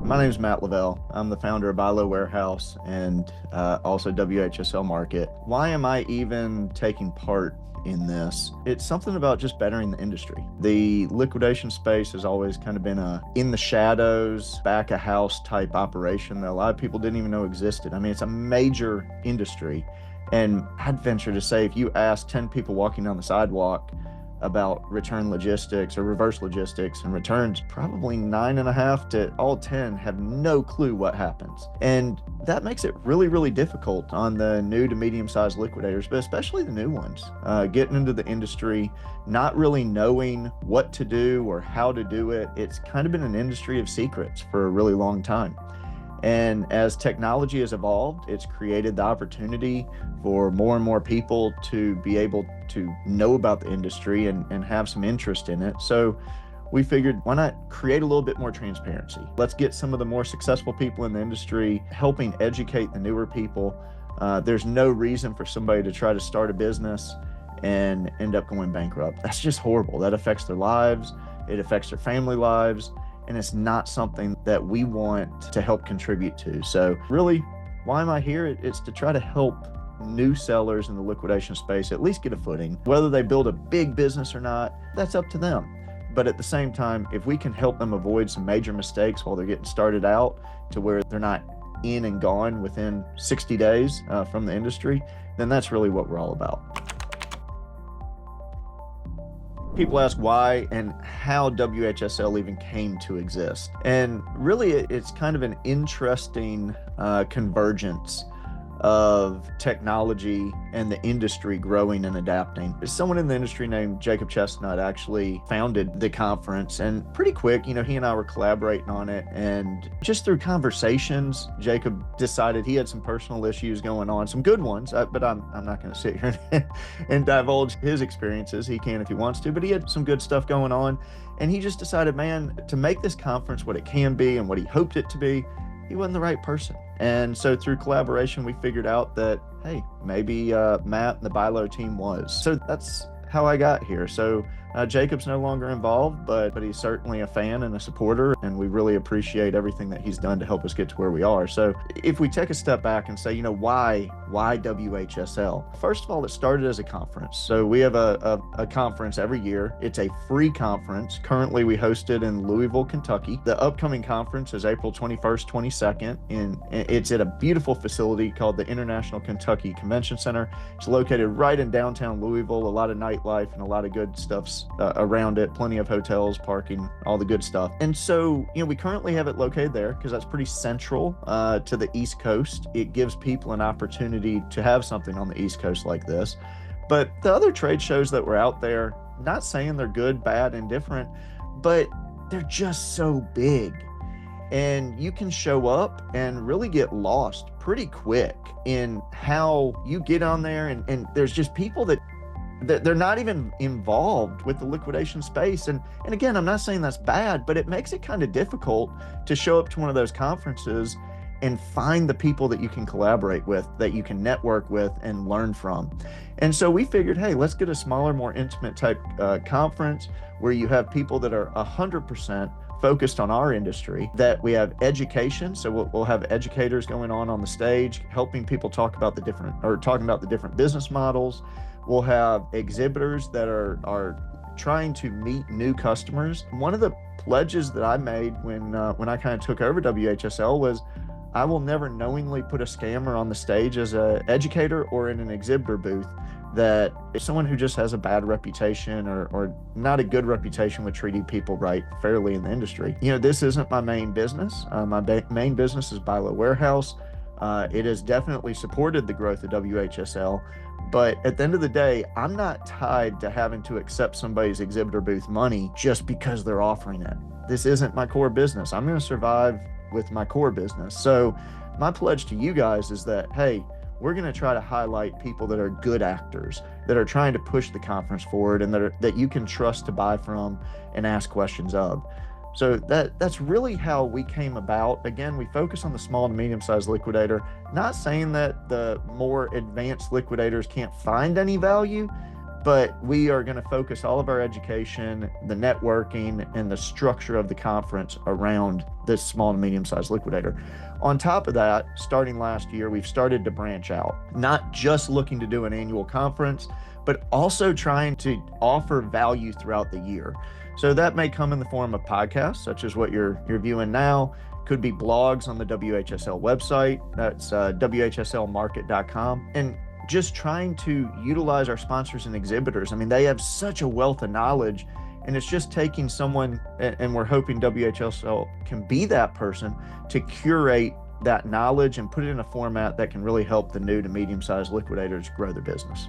My name is Matt Leavell. I'm the founder of Buy Low Warehouse and also WHSL Market. Why am I even taking part in this? It's something about just bettering the industry. The liquidation space has always kind of been a in the shadows, back of house type operation that a lot of people didn't even know existed. I mean, it's a major industry. And I'd venture to say if you ask 10 people walking down the sidewalk about return logistics or reverse logistics and returns, probably 9.5 to all 10 have no clue what happens. And that makes it really, really difficult on the new to medium-sized liquidators, but especially the new ones, getting into the industry, not really knowing what to do or how to do it. It's kind of been an industry of secrets for a really long time. And as technology has evolved, it's created the opportunity for more and more people to be able to know about the industry and have some interest in it. So we figured, why not create a little bit more transparency? Let's get some of the more successful people in the industry helping educate the newer people. There's no reason for somebody to try to start a business and end up going bankrupt. That's just horrible. That affects their lives. It affects their family lives. And it's not something that we want to help contribute to. So really, why am I here? It's to try to help new sellers in the liquidation space at least get a footing. Whether they build a big business or not, that's up to them. But at the same time, if we can help them avoid some major mistakes while they're getting started out to where they're not in and gone within 60 days from the industry, then that's really what we're all about. People ask why and how WHSL even came to exist. And really, it's kind of an interesting convergence of technology and the industry growing and adapting. Someone in the industry named Jacob Chestnut actually founded the conference, and pretty quick, he and I were collaborating on it, and just through conversations, Jacob decided he had some personal issues going on, some good ones, but I'm not going to sit here and divulge his experiences. He can if he wants to, but he had some good stuff going on, and he just decided, man, to make this conference what it can be and what he hoped it to be, he wasn't the right person. And so through collaboration, we figured out that, hey, maybe Matt and the Buy Low team was. So that's how I got here. So Jacob's no longer involved, but he's certainly a fan and a supporter, and we really appreciate everything that he's done to help us get to where we are. So if we take a step back and say, why WHSL? First of all, it started as a conference. So we have a conference every year. It's a free conference. Currently, we host it in Louisville, Kentucky. The upcoming conference is April 21st, 22nd, and it's at a beautiful facility called the International Kentucky Convention Center. It's located right in downtown Louisville, a lot of nightlife and a lot of good stuff's around it, plenty of hotels, parking, all the good stuff. And so, we currently have it located there because that's pretty central to the East Coast. It gives people an opportunity to have something on the East Coast like this. But the other trade shows that were out there, not saying they're good, bad, indifferent, but they're just so big. And you can show up and really get lost pretty quick in how you get on there. And there's just people that they're not even involved with the liquidation space. And again, I'm not saying that's bad, but it makes it kind of difficult to show up to one of those conferences and find the people that you can collaborate with, that you can network with and learn from. And so we figured, hey, let's get a smaller, more intimate type conference where you have people that are 100% focused on our industry, that we have education. So we'll have educators going on the stage, helping people talking about the different business models. We'll have exhibitors that are trying to meet new customers. One of the pledges that I made when I kind of took over WHSL was I will never knowingly put a scammer on the stage as an educator or in an exhibitor booth that if someone who just has a bad reputation or not a good reputation with treating people right fairly in the industry. This isn't my main business. My main business is Buy Low Warehouse. It has definitely supported the growth of WHSL. But at the end of the day, I'm not tied to having to accept somebody's exhibitor booth money just because they're offering it. This isn't my core business. I'm going to survive with my core business. So my pledge to you guys is that, hey, we're going to try to highlight people that are good actors, that are trying to push the conference forward and that you can trust to buy from and ask questions of. So that's really how we came about. Again, we focus on the small to medium-sized liquidator, not saying that the more advanced liquidators can't find any value, but we are going to focus all of our education, the networking, and the structure of the conference around this small to medium-sized liquidator. On top of that, starting last year, we've started to branch out, not just looking to do an annual conference, but also trying to offer value throughout the year. So that may come in the form of podcasts, such as what you're viewing now. Could be blogs on the WHSL website. That's WHSLmarket.com. And just trying to utilize our sponsors and exhibitors. I mean, they have such a wealth of knowledge, and it's just taking someone, and we're hoping WHSL can be that person to curate that knowledge and put it in a format that can really help the new to medium-sized liquidators grow their business.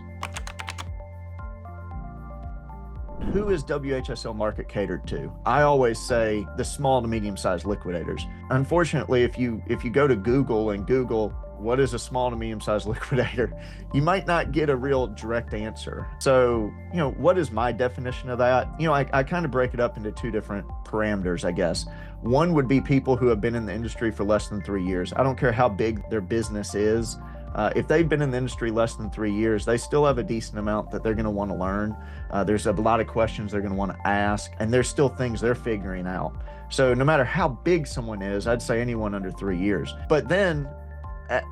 Who is WHSL Market catered to? I always say the small to medium-sized liquidators. Unfortunately, if you go to Google and Google what is a small to medium-sized liquidator, you might not get a real direct answer. So, what is my definition of that? I kind of break it up into two different parameters, I guess. One would be people who have been in the industry for less than 3 years. I don't care how big their business is. If they've been in the industry less than 3 years, they still have a decent amount that they're going to want to learn. There's a lot of questions they're going to want to ask, and there's still things they're figuring out. So no matter how big someone is, I'd say anyone under 3 years. But then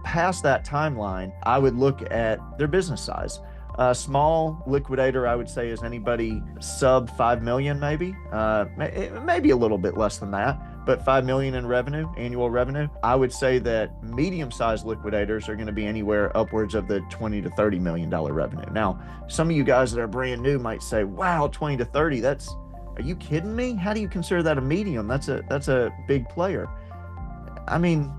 past that timeline, I would look at their business size. A small liquidator, I would say, is anybody sub 5 million, maybe a little bit less than that, but 5 million in revenue, annual revenue. I would say that medium-sized liquidators are going to be anywhere upwards of the 20 to $30 million revenue. Now, some of you guys that are brand new might say, wow, 20 to 30, are you kidding me? How do you consider that a medium? That's a big player. I mean,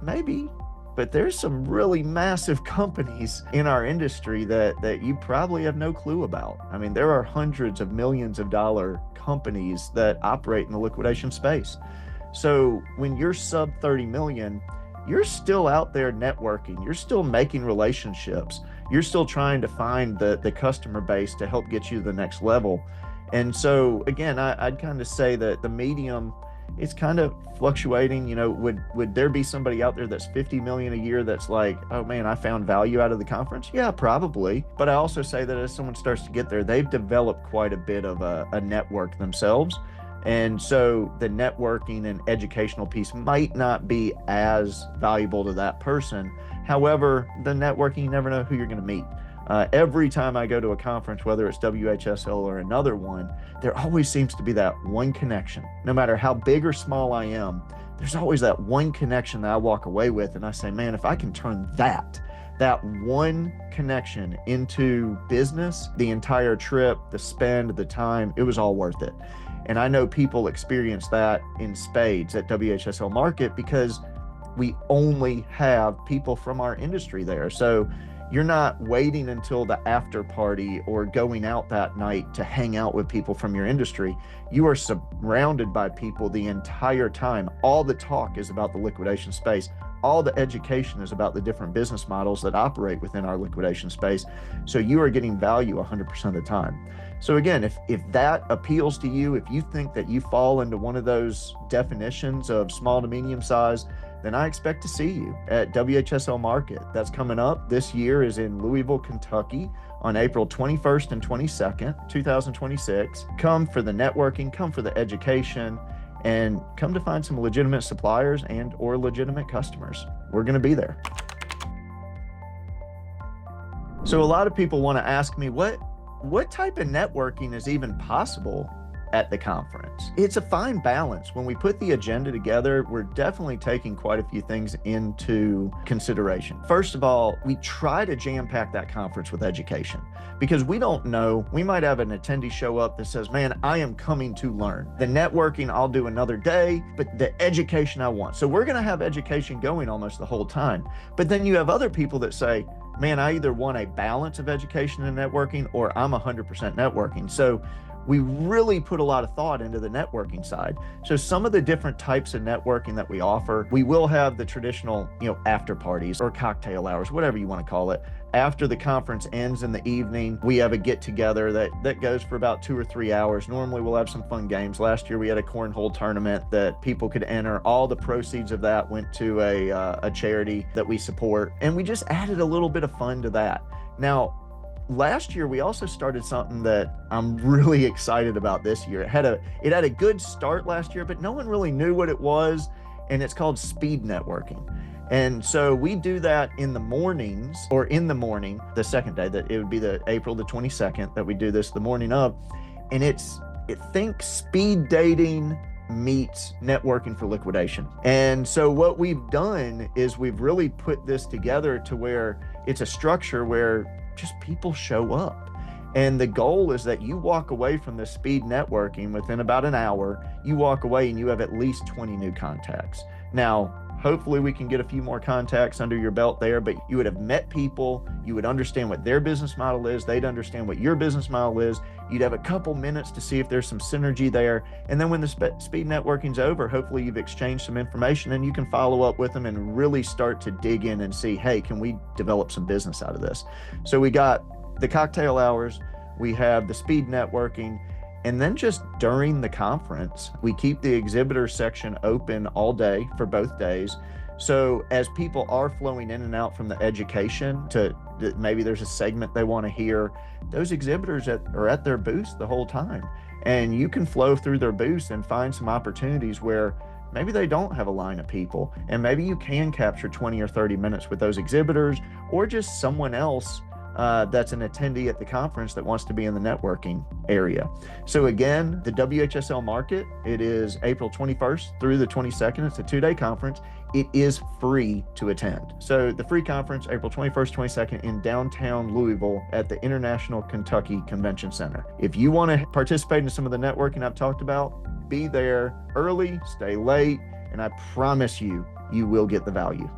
maybe. But there's some really massive companies in our industry that you probably have no clue about. I mean, there are hundreds of millions of dollar companies that operate in the liquidation space. So when you're sub 30 million, you're still out there networking. You're still making relationships. You're still trying to find the customer base to help get you to the next level. And so again, I'd kind of say that the medium, it's kind of fluctuating. Would there be somebody out there that's 50 million a year that's like, oh man, I found value out of the conference? Yeah, probably. But I also say that as someone starts to get there, they've developed quite a bit of a network themselves. And so the networking and educational piece might not be as valuable to that person. However, the networking, you never know who you're going to meet. Every time I go to a conference, whether it's WHSL or another one, there always seems to be that one connection. No matter how big or small I am, there's always that one connection that I walk away with, and I say, man, if I can turn that one connection into business, the entire trip, the spend, the time, it was all worth it. And I know people experience that in spades at WHSL Market because we only have people from our industry there. So you're not waiting until the after party or going out that night to hang out with people from your industry. You are surrounded by people the entire time. All the talk is about the liquidation space. All the education is about the different business models that operate within our liquidation space. So you are getting value 100% of the time. So again, if that appeals to you, if you think that you fall into one of those definitions of small to medium size, then I expect to see you at WHSL Market. That's coming up this year is in Louisville, Kentucky on April 21st and 22nd, 2026. Come for the networking, come for the education, and come to find some legitimate suppliers and or legitimate customers. We're going to be there. So a lot of people want to ask me, what type of networking is even possible at the conference? It's a fine balance. When we put the agenda together, we're definitely taking quite a few things into consideration. First of all, we try to jam-pack that conference with education because we don't know. We might have an attendee show up that says, man, I am coming to learn. The networking, I'll do another day, but the education I want. So we're going to have education going almost the whole time. But then you have other people that say, man, I either want a balance of education and networking or I'm 100% networking. So we really put a lot of thought into the networking side. So some of the different types of networking that we offer, we will have the traditional, after parties or cocktail hours, whatever you want to call it. After the conference ends in the evening, we have a get together that goes for about 2 or 3 hours. Normally we'll have some fun games. Last year we had a cornhole tournament that people could enter. All the proceeds of that went to a charity that we support. And we just added a little bit of fun to that. Now, last year, we also started something that I'm really excited about this year. It had a good start last year, but no one really knew what it was, and it's called speed networking. And so we do that in the mornings, or in the morning, the second day, that it would be the April the 22nd that we do this the morning of. And it thinks speed dating meets networking for liquidation. And so what we've done is we've really put this together to where it's a structure where just people show up. And the goal is that you walk away from this speed networking within about an hour, you walk away and you have at least 20 new contacts. Now, hopefully we can get a few more contacts under your belt there, but you would have met people, you would understand what their business model is, they'd understand what your business model is, you'd have a couple minutes to see if there's some synergy there. And then when the speed networking's over, hopefully you've exchanged some information and you can follow up with them and really start to dig in and see, hey, can we develop some business out of this? So we got the cocktail hours, we have the speed networking, and then just during the conference, we keep the exhibitor section open all day for both days. So as people are flowing in and out from the education to maybe there's a segment they want to hear, those exhibitors are at their booths the whole time. And you can flow through their booths and find some opportunities where maybe they don't have a line of people. And maybe you can capture 20 or 30 minutes with those exhibitors, or just someone else that's an attendee at the conference that wants to be in the networking area. So again, the WHSL Market, it is April 21st through the 22nd. It's a 2-day conference. It is free to attend. So the free conference, April 21st, 22nd in downtown Louisville at the International Kentucky Convention Center. If you want to participate in some of the networking I've talked about, be there early, stay late, and I promise you, you will get the value.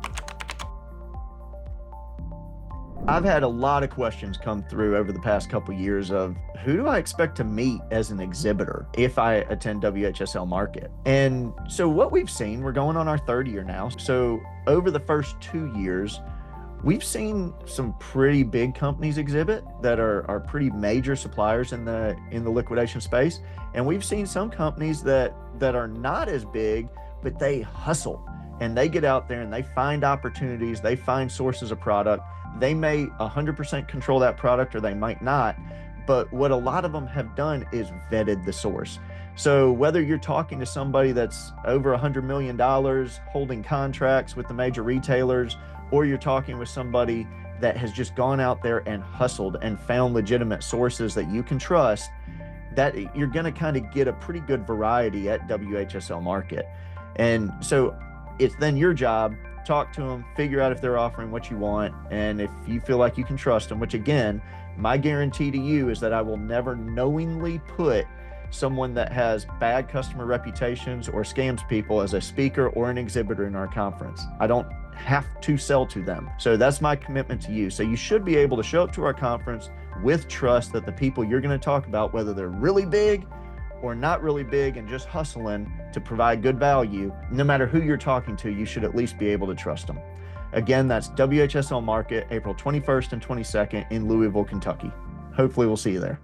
I've had a lot of questions come through over the past couple of years of who do I expect to meet as an exhibitor if I attend WHSL Market? And so what we've seen, we're going on our 3rd year now. So over the first 2 years, we've seen some pretty big companies exhibit that are pretty major suppliers in the liquidation space. And we've seen some companies that are not as big, but they hustle and they get out there and they find opportunities, they find sources of product. They may 100% control that product, or they might not, but what a lot of them have done is vetted the source. So whether you're talking to somebody that's over $100 million holding contracts with the major retailers, or you're talking with somebody that has just gone out there and hustled and found legitimate sources that you can trust, that you're going to kind of get a pretty good variety at WHSL Market. And so it's then your job, talk to them, figure out if they're offering what you want, and if you feel like you can trust them, which again, my guarantee to you is that I will never knowingly put someone that has bad customer reputations or scams people as a speaker or an exhibitor in our conference. I don't have to sell to them. So that's my commitment to you. So you should be able to show up to our conference with trust that the people you're going to talk about, whether they're really big or not really big and just hustling to provide good value, no matter who you're talking to, you should at least be able to trust them. Again, that's WHSL Market, April 21st and 22nd in Louisville, Kentucky. Hopefully we'll see you there.